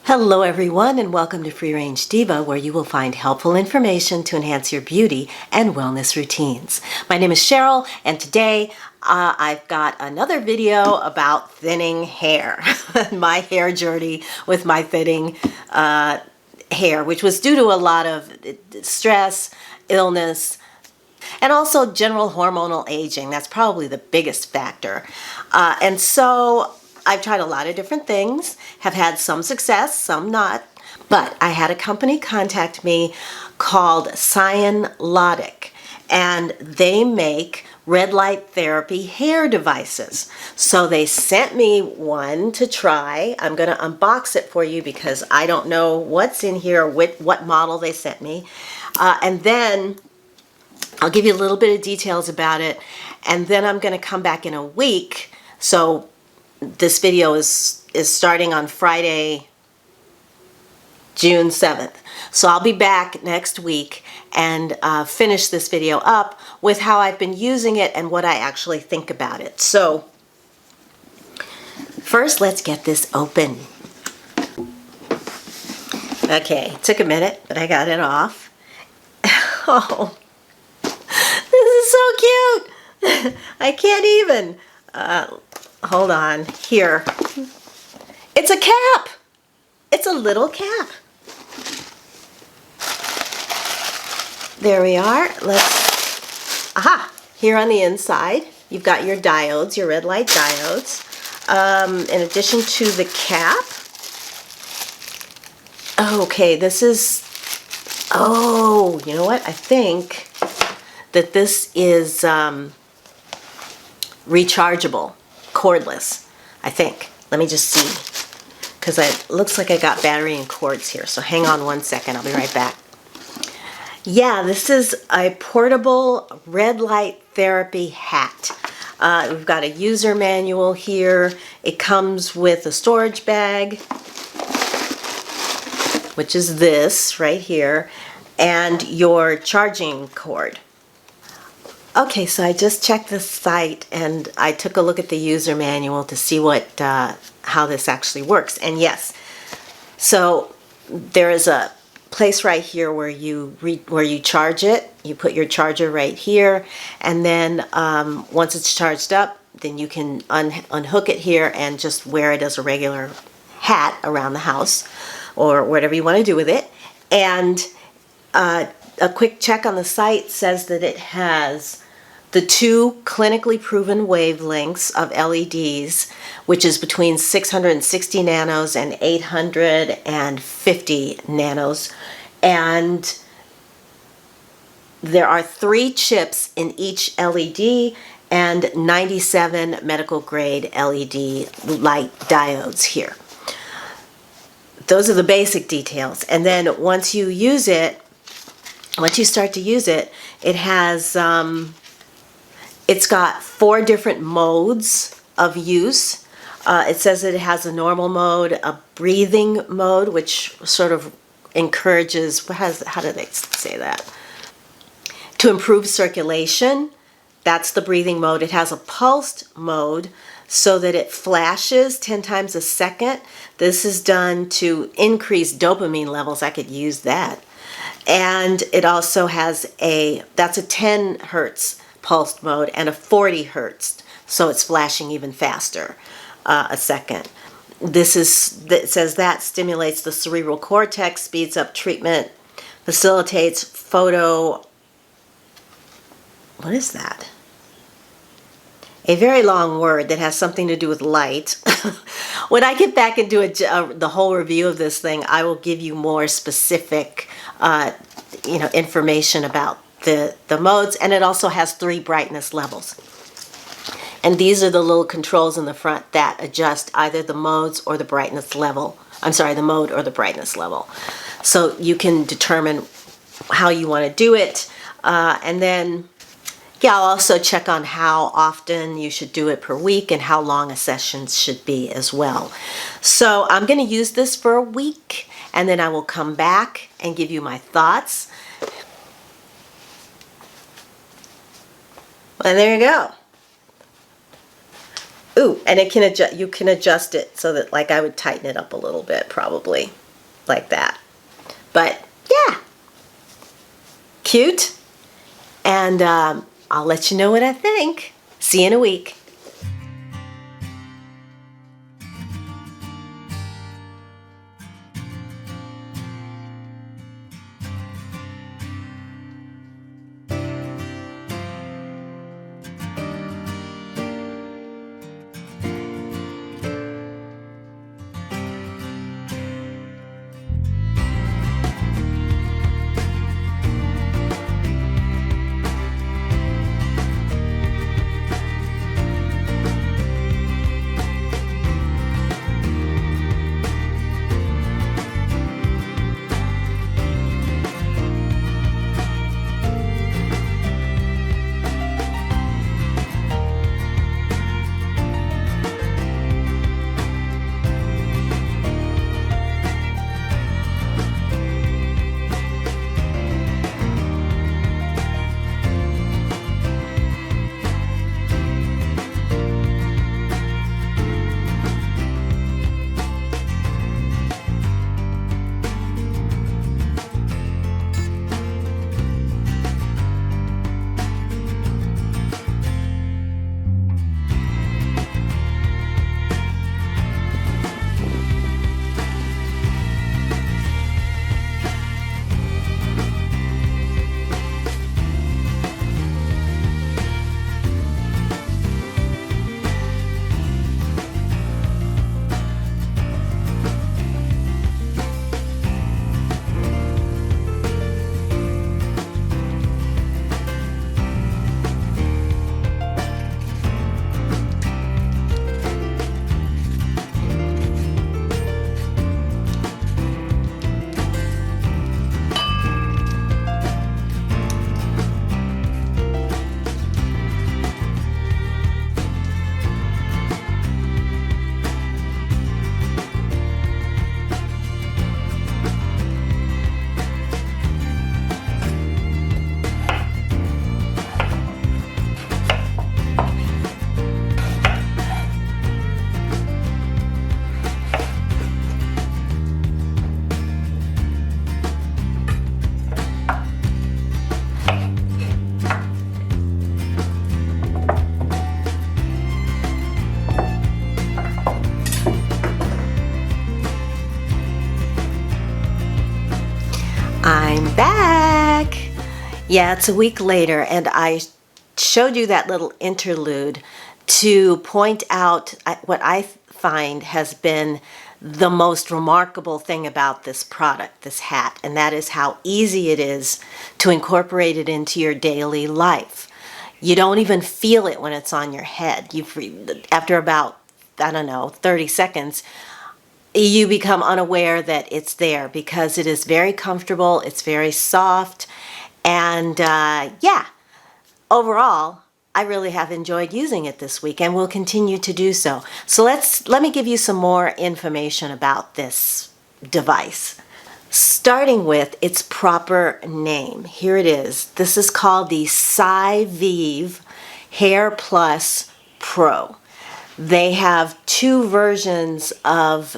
Hello everyone and welcome to Free Range Diva, where you will find helpful information to enhance your beauty and wellness routines. My name is Cheryl and today I've got another video about thinning hair. My hair journey with my thinning hair, which was due to a lot of stress, illness, and also general hormonal aging. That's probably the biggest factor. And so I've tried a lot of different things, have had some success, some not, but I had a company contact me called Scienlodic, and they make red light therapy hair devices. So they sent me one to try. I'm going to unbox it for you because I don't know what's in here, what model they sent me. And then I'll give you a little bit of details about it, and then I'm going to come back in a week. So this video is starting on Friday, June 7th. So I'll be back next week and finish this video up with how I've been using it and what I actually think about it. So first, let's get this open. Okay, it took a minute, but I got it off. Oh, this is so cute. I can't even. Hold on, here. It's a cap. It's a little cap. There we are. Aha, here on the inside, you've got your diodes, your red light diodes. In addition to the cap. Okay, this is, oh, you know what? I think that this is rechargeable, cordless, I think. Let me just see, because it looks like I got battery and cords here. So hang on one second, I'll be right back. Yeah, this is a portable red light therapy hat. We've got a user manual here. It comes with a storage bag, which is this right here, and your charging cord. Okay, so I just checked the site and I took a look at the user manual to see how this actually works. And yes, so there is a place right here where you charge it. You put your charger right here, and then once it's charged up, then you can unhook it here and just wear it as a regular hat around the house or whatever you want to do with it. And a quick check on the site says that it has the two clinically proven wavelengths of LEDs, which is between 660 nanos and 850 nanos. And there are 3 chips in each LED and 97 medical grade LED light diodes here. Those are the basic details. And then once you use it, once you start to use it, it has, it's got 4 different modes of use. It says that it has a normal mode, a breathing mode, which sort of encourages, how do they say that? To improve circulation. That's the breathing mode. It has a pulsed mode so that it flashes 10 times a second. This is done to increase dopamine levels. I could use that. And it also has that's a 10 hertz pulsed mode and a 40 hertz, so it's flashing even faster a second. It says that stimulates the cerebral cortex, speeds up treatment, facilitates what is that? A very long word that has something to do with light. When I get back and do the whole review of this thing, I will give you more specific information about the modes, and it also has 3 brightness levels. And these are the little controls in the front that adjust either the modes or the brightness level. I'm sorry, the mode or the brightness level. So you can determine how you want to do it. And then, yeah, I'll also check on how often you should do it per week and how long a session should be as well. So I'm going to use this for a week, and then I will come back and give you my thoughts. And there you go. Ooh, and it can adjust. You can adjust it so that, like, I would tighten it up a little bit, probably, like that. But yeah, cute. And I'll let you know what I think. See you in a week. I'm back. Yeah, it's a week later, and I showed you that little interlude to point out what I find has been the most remarkable thing about this product, this hat, and that is how easy it is to incorporate it into your daily life. You don't even feel it when it's on your head. After about, I don't know, 30 seconds, you become unaware that it's there because it is very comfortable, it's very soft, and yeah, overall, I really have enjoyed using it this week and will continue to do so. So let me give you some more information about this device. Starting with its proper name. Here it is. This is called the Scienlodic Hair Pro. They have two versions of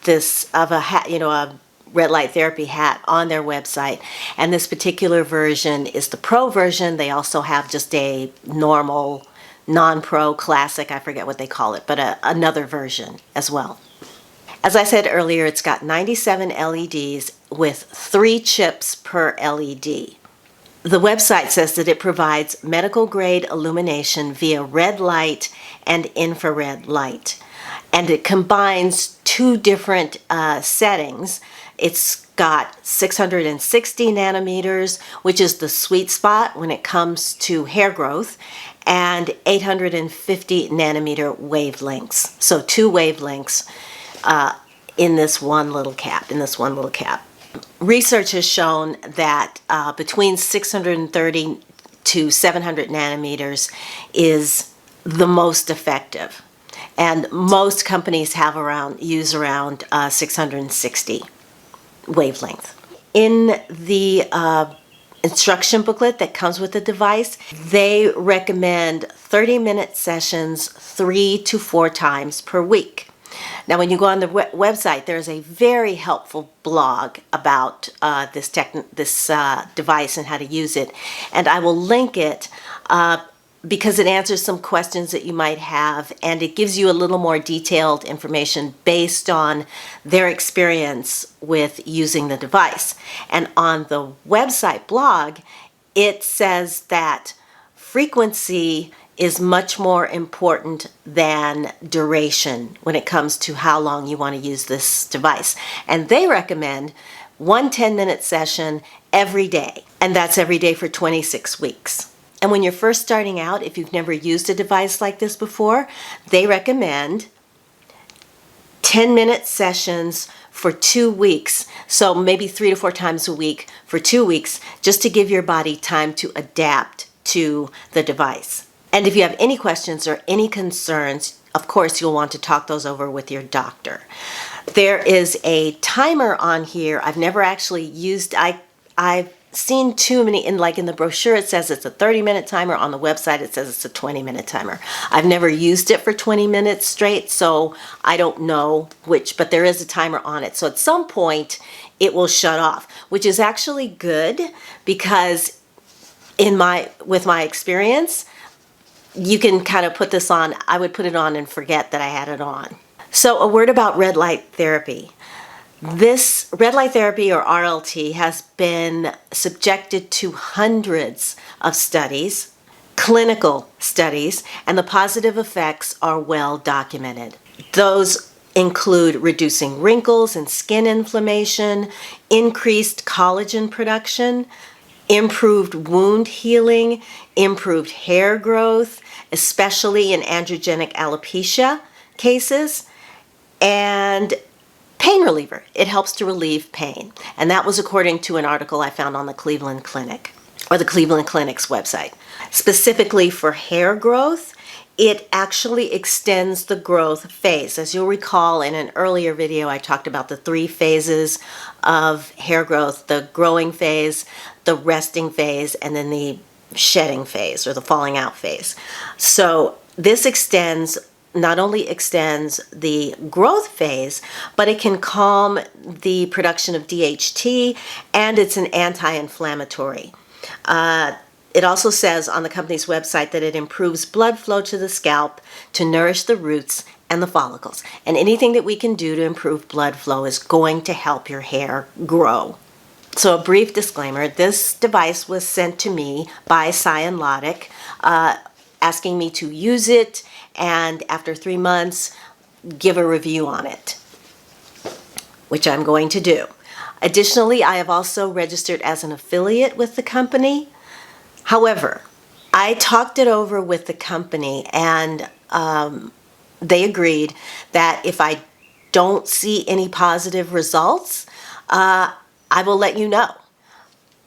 a hat, a red light therapy hat on their website. And this particular version is the pro version. They also have just a normal, non-pro, classic, I forget what they call it, but another version as well. As I said earlier, it's got 97 LEDs with 3 chips per LED. The website says that it provides medical grade illumination via red light and infrared light. And it combines 2 different settings. It's got 660 nanometers, which is the sweet spot when it comes to hair growth, and 850 nanometer wavelengths. So 2 wavelengths in this one little cap, Research has shown that between 630 to 700 nanometers is the most effective. And most companies use around 660 wavelength. In the instruction booklet that comes with the device, they recommend 30-minute sessions 3 to 4 times per week. Now, when you go on the website, there's a very helpful blog about this device and how to use it, and I will link it because it answers some questions that you might have, and it gives you a little more detailed information based on their experience with using the device. And on the website blog, it says that frequency is much more important than duration when it comes to how long you want to use this device. And they recommend one 10-minute session every day, and that's every day for 26 weeks. And when you're first starting out, if you've never used a device like this before, they recommend 10-minute sessions for 2 weeks. So maybe 3 to 4 times a week for 2 weeks, just to give your body time to adapt to the device. And if you have any questions or any concerns, of course, you'll want to talk those over with your doctor. There is a timer on here. I've never actually used, I've seen too many, in the brochure it says it's a 30-minute timer. On the website it says it's a 20-minute timer. I've never used it for 20 minutes straight, so I don't know which, but there is a timer on it. So at some point it will shut off, which is actually good because with my experience, you can kind of put this on. I would put it on and forget that I had it on. So a word about red light therapy. This red light therapy, or RLT, has been subjected to hundreds of studies, clinical studies, and the positive effects are well documented. Those include reducing wrinkles and skin inflammation, increased collagen production, improved wound healing, improved hair growth, especially in androgenic alopecia cases, and pain reliever. It helps to relieve pain. And that was according to an article I found on the Cleveland Clinic, or the Cleveland Clinic's website. Specifically for hair growth, it actually extends the growth phase. As you'll recall, in an earlier video, I talked about the 3 phases of hair growth: the growing phase, the resting phase, and then the shedding phase, or the falling out phase. So this not only extends the growth phase, but it can calm the production of DHT, and it's an anti-inflammatory. It also says on the company's website that it improves blood flow to the scalp to nourish the roots and the follicles. And anything that we can do to improve blood flow is going to help your hair grow. So a brief disclaimer, this device was sent to me by Scienlodic, asking me to use it, and after 3 months, give a review on it, which I'm going to do. Additionally, I have also registered as an affiliate with the company. However, I talked it over with the company, and they agreed that if I don't see any positive results, I will let you know.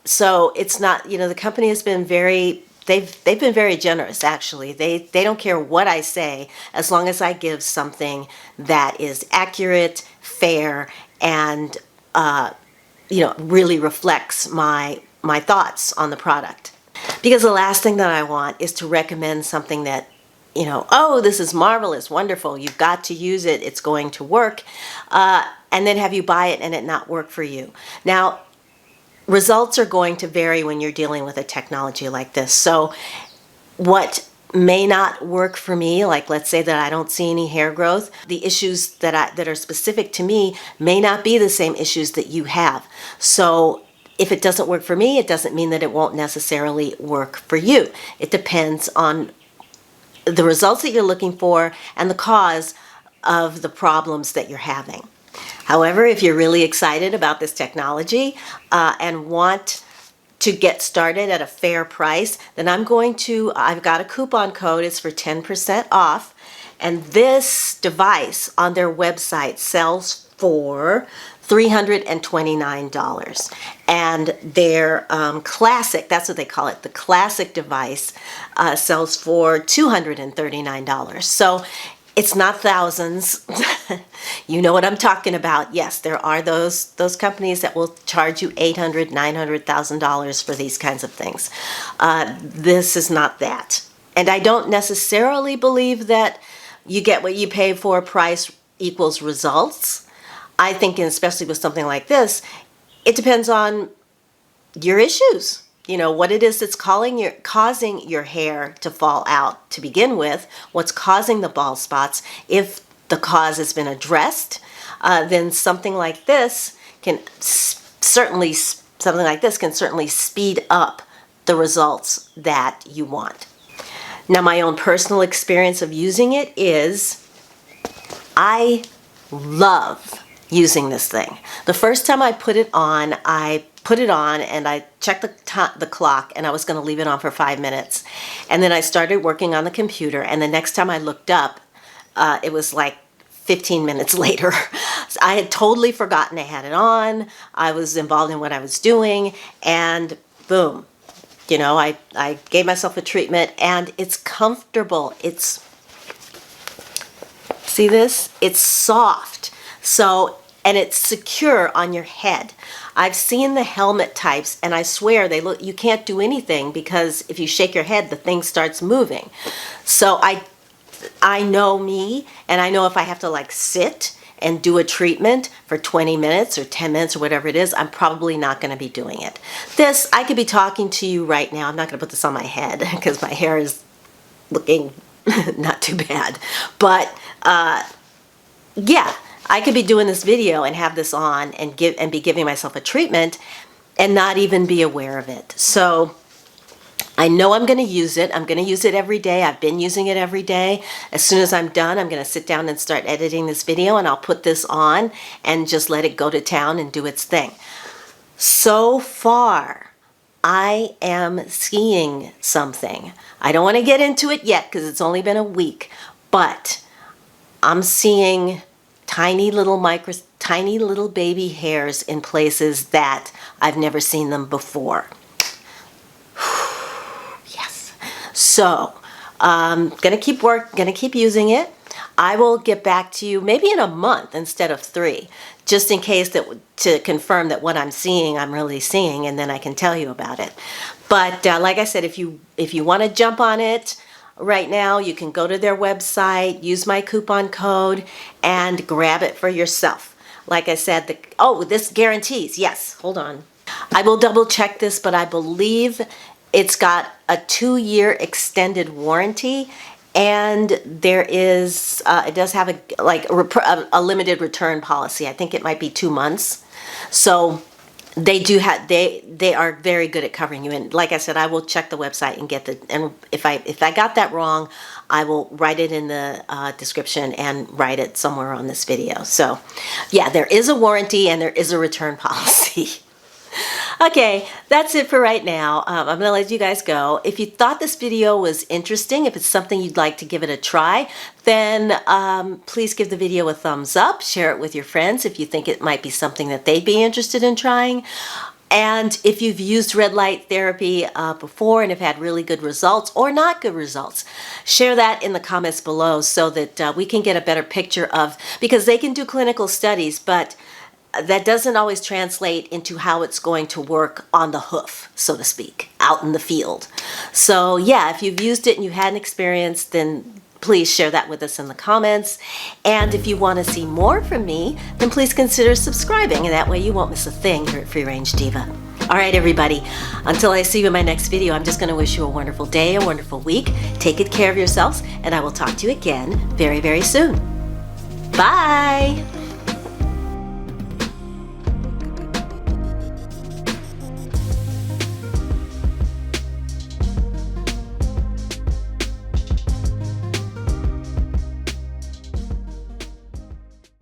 So it's not, the company has been they've been very generous, actually. They don't care what I say, as long as I give something that is accurate, fair, and really reflects my thoughts on the product. Because the last thing that I want is to recommend something that, oh, this is marvelous, wonderful, you've got to use it, it's going to work, and then have you buy it and it not work for you. Now, results are going to vary when you're dealing with a technology like this. So what may not work for me, like let's say that I don't see any hair growth, the issues that are specific to me may not be the same issues that you have. So if it doesn't work for me, it doesn't mean that it won't necessarily work for you. It depends on the results that you're looking for and the cause of the problems that you're having. However, if you're really excited about this technology and want to get started at a fair price, then I've got a coupon code. It's for 10% off. And this device on their website sells for $329. And their classic, that's what they call it, the classic device sells for $239. So It's not thousands. You know what I'm talking about. Yes, there are those companies that will charge you $800,000, $900,000 for these kinds of things. This is not that. And I don't necessarily believe that you get what you pay for, price equals results. I think, and especially with something like this, it depends on your issues. You know, what it is that's causing your hair to fall out to begin with, what's causing the bald spots. If the cause has been addressed, then something like this can certainly speed up the results that you want. Now, my own personal experience of using it is I love using this thing. The first time I put it on and I checked the clock, and I was going to leave it on for 5 minutes. And then I started working on the computer, and the next time I looked up, it was like 15 minutes later. I had totally forgotten I had it on. I was involved in what I was doing, and boom. You know, I gave myself a treatment, and it's comfortable. See this? It's soft. So, and it's secure on your head. I've seen the helmet types, and I swear you can't do anything, because if you shake your head, the thing starts moving. So I know me, and I know if I have to like sit and do a treatment for 20 minutes or 10 minutes or whatever it is, I'm probably not going to be doing it. This, I could be talking to you right now. I'm not going to put this on my head because my hair is looking not too bad. But yeah, I could be doing this video and have this on and be giving myself a treatment and not even be aware of it. So I know I'm going to use it. I'm going to use it every day. I've been using it every day. As soon as I'm done, I'm going to sit down and start editing this video, and I'll put this on and just let it go to town and do its thing. So far, I am seeing something. I don't want to get into it yet because it's only been a week, but I'm seeing tiny little baby hairs in places that I've never seen them before. Yes. So, gonna keep using it. I will get back to you maybe in a month instead of 3, just in case to confirm that what I'm seeing, I'm really seeing, and then I can tell you about it. But like I said, if you want to jump on it right now, you can go to their website, use my coupon code, and grab it for yourself. Like I said, this guarantees, yes, hold on. I will double check this, but I believe it's got a 2-year extended warranty, and there is, it does have a limited return policy. I think it might be 2 months. So they do have, they are very good at covering you. And like I said, I will check the website and and if I got that wrong, I will write it in the description and write it somewhere on this video. So yeah, there is a warranty and there is a return policy. Okay, that's it for right now. I'm going to let you guys go. If you thought this video was interesting, if it's something you'd like to give it a try, then please give the video a thumbs up. Share it with your friends if you think it might be something that they'd be interested in trying. And if you've used red light therapy before and have had really good results or not good results, share that in the comments below so that we can get a better picture of, because they can do clinical studies, but that doesn't always translate into how it's going to work on the hoof, so to speak, out in the field. So yeah, if you've used it and you had an experience, then please share that with us in the comments. And if you want to see more from me, then please consider subscribing, and that way you won't miss a thing here at Free Range Diva. All right, everybody, until I see you in my next video, I'm just going to wish you a wonderful day, a wonderful week. Take good care of yourselves, and I will talk to you again very, very soon. Bye!